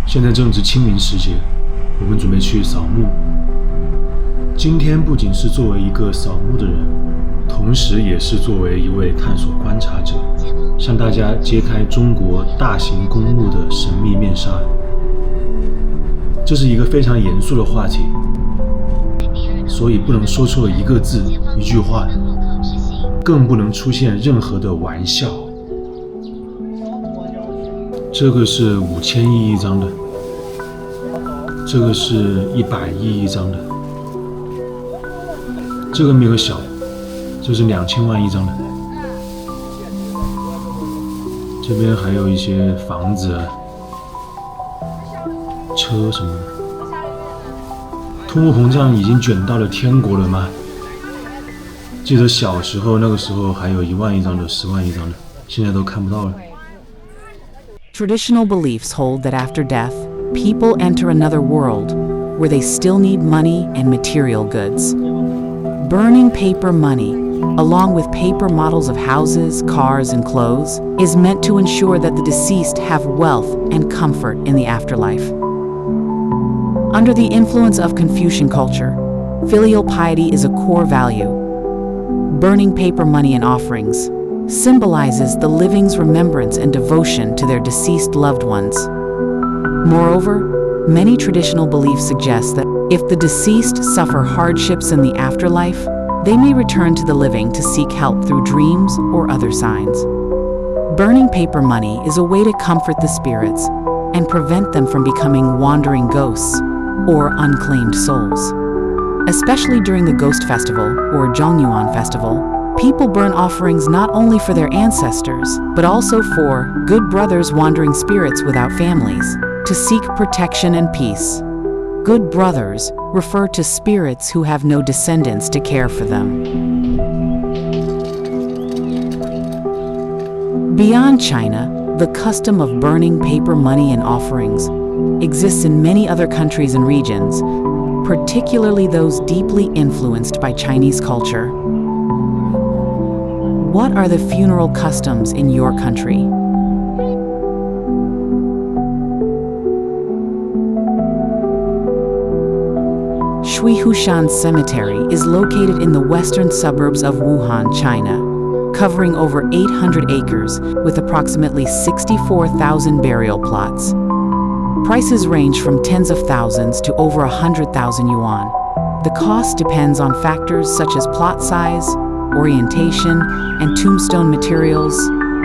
现在正值清明时节，我们准备去扫墓。今天不仅是作为一个扫墓的人，同时也是作为一位探索观察者，向大家揭开中国大型公墓的神秘面纱。这是一个非常严肃的话题，所以不能说错一个字一句话，更不能出现任何的玩笑。这个是5000亿一张的，这个是100亿一张的，这个没有小，这是2000万一张的。这边还有一些房子、车什么的。通货膨胀已经卷到了天国了吗？记得小时候那个时候还有1万一张的、10万一张的，现在都看不到了。Traditional beliefs hold that after death, people enter another world where they still need money and material goods. Burning paper money, along with paper models of houses, cars, and clothes, is meant to ensure that the deceased have wealth and comfort in the afterlife. Under the influence of Confucian culture, filial piety is a core value. Burning paper money and offerings symbolizes the living's remembrance and devotion to their deceased loved ones. Moreover, many traditional beliefs suggest that if the deceased suffer hardships in the afterlife, they may return to the living to seek help through dreams or other signs. Burning paper money is a way to comfort the spirits and prevent them from becoming wandering ghosts or unclaimed souls. Especially during the Ghost Festival or Zhongyuan Festival, people burn offerings not only for their ancestors, but also for good brothers wandering spirits without families, to seek protection and peace. Good brothers refer to spirits who have no descendants to care for them. Beyond China, the custom of burning paper money and offerings exists in many other countries and regions, particularly those deeply influenced by Chinese culture. What are the funeral customs in your country? Shuihushan Cemetery is located in the western suburbs of Wuhan, China, covering over 800 acres with approximately 64,000 burial plots. Prices range from tens of thousands to over 100,000 yuan. The cost depends on factors such as plot size, orientation, and tombstone materials.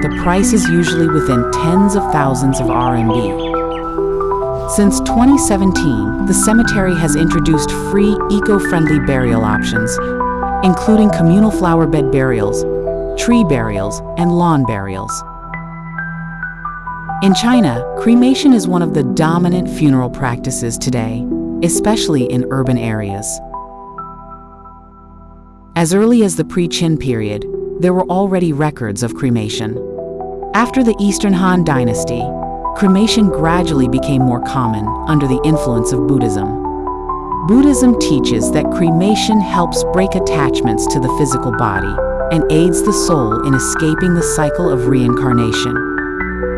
The price is usually within tens of thousands of RMB. Since 2017, the cemetery has introduced free, eco-friendly burial options, including communal flower bed burials, tree burials, and lawn burials. In China, cremation is one of the dominant funeral practices today, especially in urban areas. As early as the pre-Qin period, there were already records of cremation. After the Eastern Han Dynasty, cremation gradually became more common under the influence of Buddhism. Buddhism teaches that cremation helps break attachments to the physical body and aids the soul in escaping the cycle of reincarnation.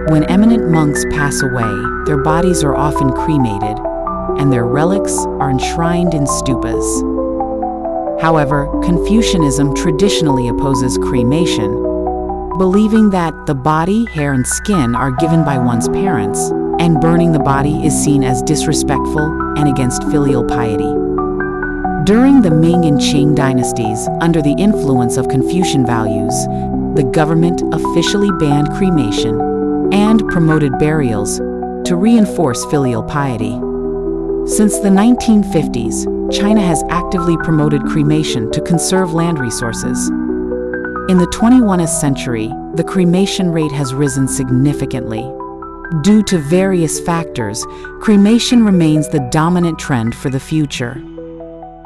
When eminent monks pass away, their bodies are often cremated, and their relics are enshrined in stupas. However, Confucianism traditionally opposes cremation, believing that the body, hair, and skin are given by one's parents, and burning the body is seen as disrespectful and against filial piety. During the Ming and Qing dynasties, under the influence of Confucian values, the government officially banned cremation and promoted burials to reinforce filial piety. Since the 1950s, China has actively promoted cremation to conserve land resources. In the 21st century, the cremation rate has risen significantly. Due to various factors, cremation remains the dominant trend for the future.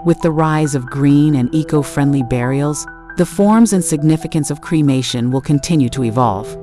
With the rise of green and eco-friendly burials, the forms and significance of cremation will continue to evolve.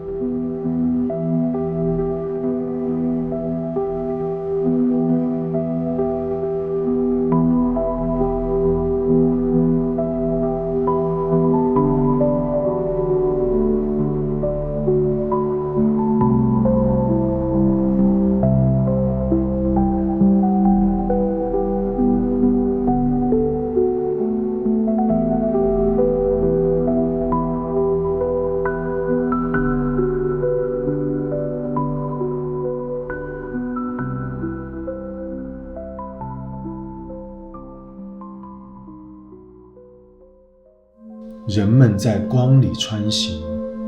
人们在光里穿行，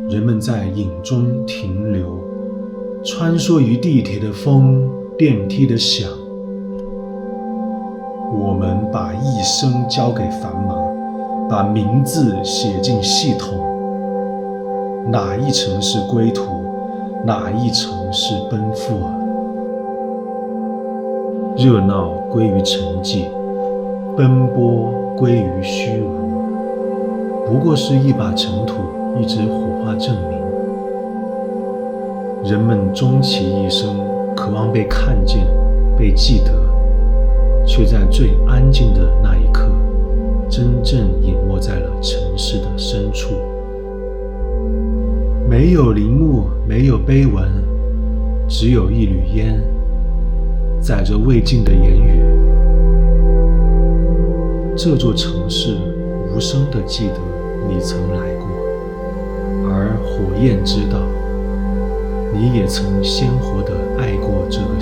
人们在影中停留，穿梭于地铁的风，电梯的响。我们把一生交给繁忙，把名字写进系统。哪一程是归途，哪一程是奔赴啊？热闹归于沉寂，奔波归于虚无。不过是一把尘土，一纸火化证明。人们终其一生渴望被看见，被记得，却在最安静的那一刻，真正隐没在了城市的深处。没有陵墓，没有碑文，只有一缕烟，载着未尽的言语。这座城市无声地记得你曾来过，而火焰知道，你也曾鲜活地爱过这个